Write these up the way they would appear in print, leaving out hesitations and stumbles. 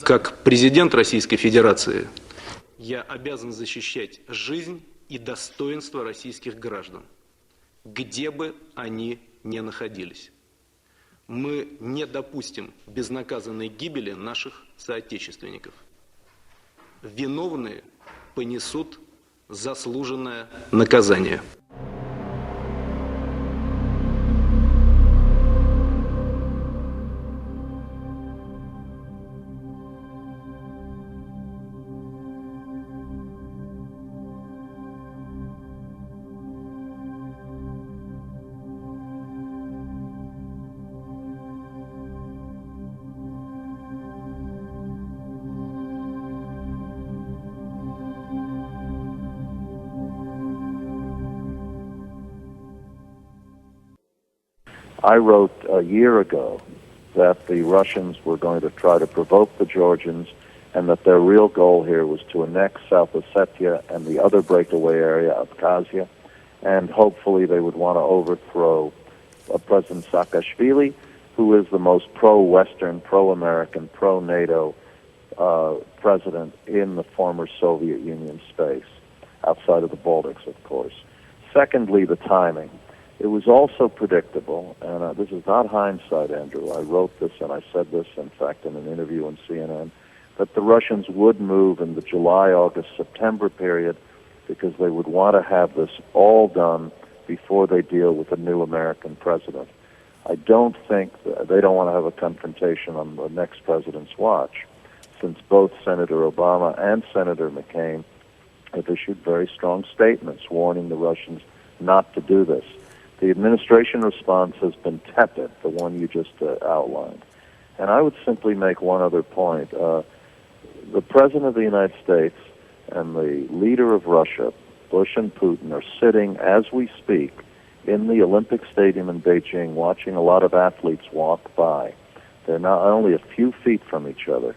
Как президент Российской Федерации я обязан защищать жизнь и достоинство российских граждан, где бы они ни находились. Мы не допустим безнаказанной гибели наших соотечественников. Виновные понесут заслуженное наказание. I wrote a year ago that the Russians were going to try to provoke the Georgians and that their real goal here was to annex South Ossetia and the other breakaway area, Abkhazia, and hopefully they would want to overthrow President Saakashvili, who is the most pro-Western, pro-American, pro-NATO president in the former Soviet Union space, outside of the Baltics, of course. Secondly, the timing. It was also predictable, and this is not hindsight, Andrew. I wrote this and I said this, in fact, in an interview on CNN, that the Russians would move in the July, August, September period because they would want to have this all done before they deal with a new American president. I don't think they don't want to have a confrontation on the next president's watch, since both Senator Obama and Senator McCain have issued very strong statements warning the Russians not to do this. The administration response has been tepid, the one you just outlined. And I would simply make one other point. The President of the United States and the leader of Russia, Bush and Putin, are sitting, as we speak, in the Olympic Stadium in Beijing watching a lot of athletes walk by. They're not only a few feet from each other.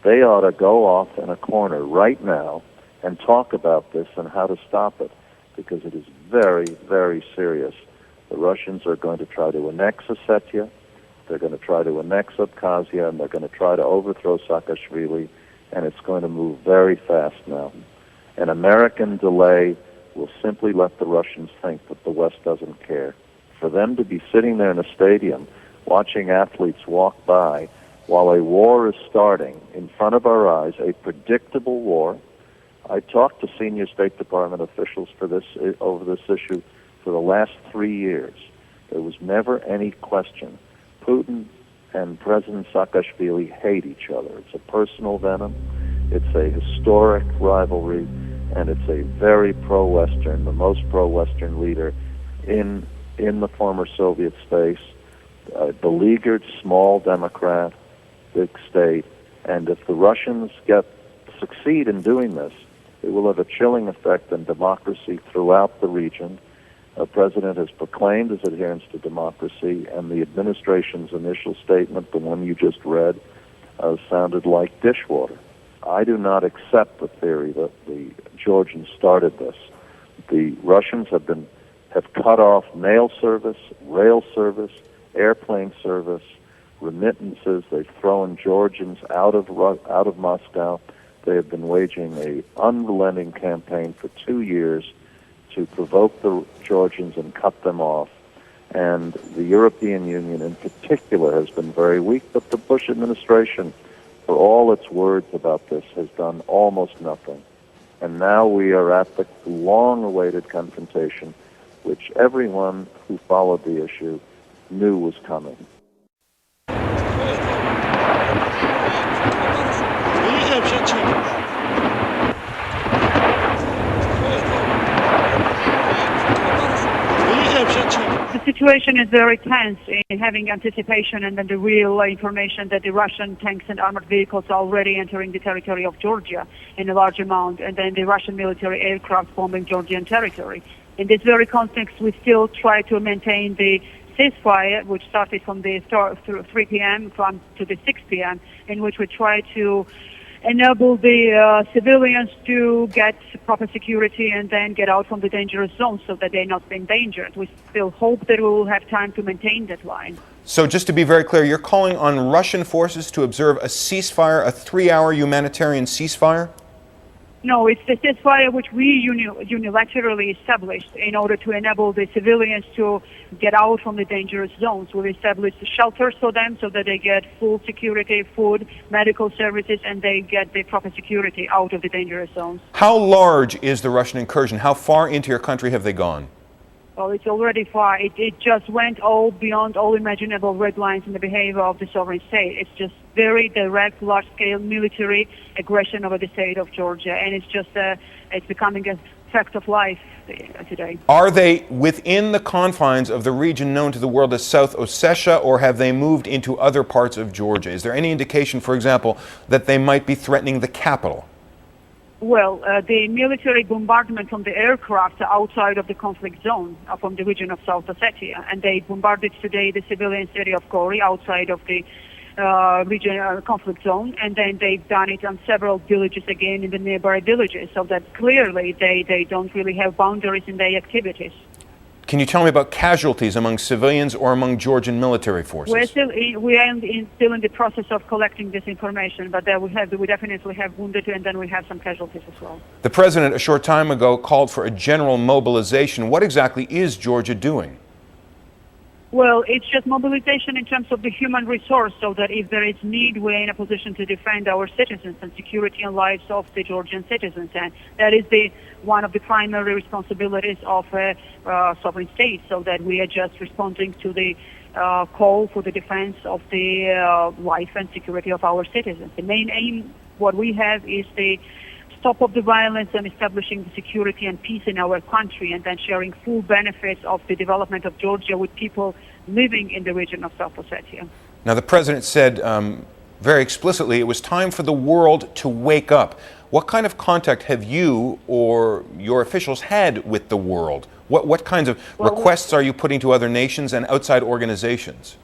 They ought to go off in a corner right now and talk about this and how to stop it, because it is very, very serious. The Russians are going to try to annex Ossetia, they're going to try to annex Abkhazia, and they're going to try to overthrow Saakashvili, and it's going to move very fast now. An American delay will simply let the Russians think that the West doesn't care. For them to be sitting there in a stadium watching athletes walk by while a war is starting in front of our eyes, a predictable war. I talked to senior State Department officials for this over this issue for the last 3 years. There was never any question. Putin and President Saakashvili hate each other. It's a personal venom. It's a historic rivalry, and it's a very pro-Western, the most pro-Western leader in the former Soviet space, a beleaguered small democrat, big state. And if the Russians succeed in doing this, it will have a chilling effect on democracy throughout the region. The president has proclaimed his adherence to democracy, and the administration's initial statement, the one you just read, sounded like dishwater. I do not accept the theory that the Georgians started this. The Russians have cut off mail service, rail service, airplane service, remittances. They've thrown Georgians out of Moscow. They have been waging an unrelenting campaign for 2 years to provoke the Georgians and cut them off. And the European Union in particular has been very weak, but the Bush administration, for all its words about this, has done almost nothing. And now we are at the long-awaited confrontation, which everyone who followed the issue knew was coming. The situation is very tense in having anticipation and then the real information that the Russian tanks and armored vehicles are already entering the territory of Georgia in a large amount, and then the Russian military aircraft bombing Georgian territory. In this very context, we still try to maintain the ceasefire, which started from the 3 p.m. to the 6 p.m., in which we try to enable the civilians to get proper security and then get out from the dangerous zone so that they're not endangered. We still hope that we will have time to maintain that line. So just to be very clear, you're calling on Russian forces to observe a ceasefire, a 3-hour humanitarian ceasefire? No, it's the ceasefire which we unilaterally established in order to enable the civilians to get out from the dangerous zones. We established shelters for them so that they get full security, food, medical services, and they get the proper security out of the dangerous zones. How large is the Russian incursion? How far into your country have they gone? Well, it's already far. It just went all beyond all imaginable red lines in the behavior of the sovereign state. It's just very direct, large-scale military aggression over the state of Georgia, and it's becoming a fact of life today. Are they within the confines of the region known to the world as South Ossetia, or have they moved into other parts of Georgia? Is there any indication, for example, that they might be threatening the capital? Well, the military bombardment from the aircraft outside of the conflict zone from the region of South Ossetia, and they bombarded today the civilian city of Gori outside of the region conflict zone, and then they've done it on several villages again in the nearby villages, so that clearly they don't really have boundaries in their activities. Can you tell me about casualties among civilians or among Georgian military forces? We are still in the process of collecting this information, but we definitely have wounded, and then we have some casualties as well. The president a short time ago called for a general mobilization. What exactly is Georgia doing? Well, it's just mobilization in terms of the human resource, so that if there is need, we're in a position to defend our citizens and security and lives of the Georgian citizens. And that is one of the primary responsibilities of a sovereign state, so that we are just responding to the call for the defense of the life and security of our citizens. The main aim, what we have, is the stop of the violence and establishing the security and peace in our country, and then sharing full benefits of the development of Georgia with people living in the region of South Ossetia. Now, the president said very explicitly it was time for the world to wake up. What kind of contact have you or your officials had with the world? What kinds of requests are you putting to other nations and outside organizations?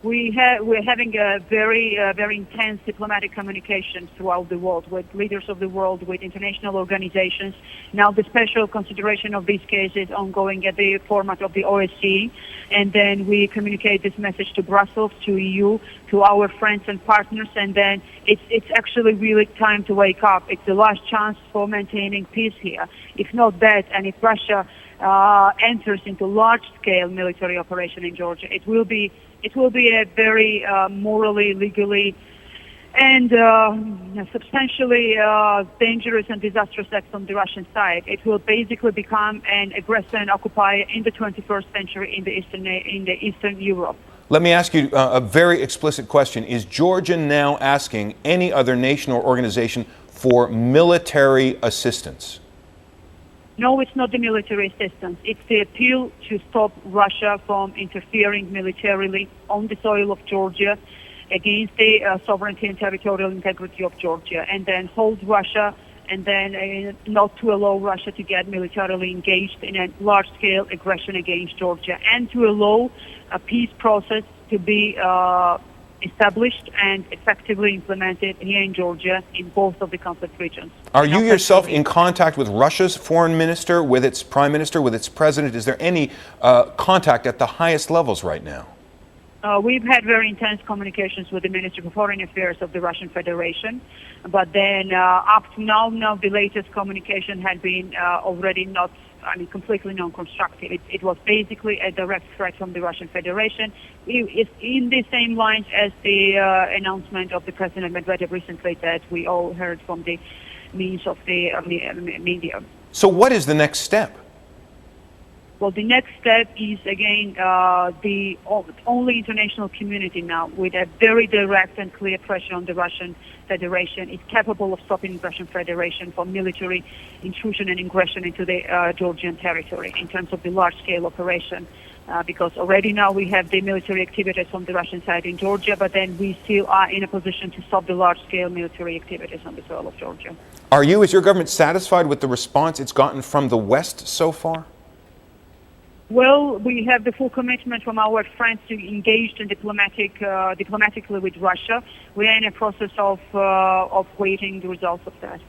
We're having a very intense diplomatic communication throughout the world with leaders of the world, with international organizations. Now the special consideration of these cases ongoing at the format of the OSCE, and then we communicate this message to Brussels, to EU, to our friends and partners, and then it's actually really time to wake up. It's the last chance for maintaining peace here. If not that, and if Russia enters into large-scale military operation in Georgia, it will be a very morally, legally, and substantially dangerous and disastrous act on the Russian side. It will basically become an aggressor and occupier in the 21st century in the Eastern Europe. Let me ask you a very explicit question. Is Georgia now asking any other nation or organization for military assistance? No, it's not the military assistance. It's the appeal to stop Russia from interfering militarily on the soil of Georgia against the sovereignty and territorial integrity of Georgia, and then hold Russia, and then not to allow Russia to get militarily engaged in a large-scale aggression against Georgia, and to allow a peace process to be established and effectively implemented here in Georgia in both of the conflict regions. Are you yourself in contact with Russia's foreign minister, with its prime minister, with its president? Is there any contact at the highest levels right now? We've had very intense communications with the Ministry of Foreign Affairs of the Russian Federation, but then up to now the latest communication had been already completely non-constructive. It was basically a direct threat from the Russian Federation. It's in the same lines as the announcement of the President Medvedev recently that we all heard from the means of the media. So what is the next step? Well, the next step is, again, the only international community now with a very direct and clear pressure on the Russian Federation is capable of stopping the Russian Federation from military intrusion and aggression into the Georgian territory in terms of the large-scale operation. Because already now we have the military activities from the Russian side in Georgia, but then we still are in a position to stop the large-scale military activities on the soil of Georgia. Are you, as your government, satisfied with the response it's gotten from the West so far? Well, we have the full commitment from our friends to engage in diplomatically with Russia. We are in a process of waiting the results of that.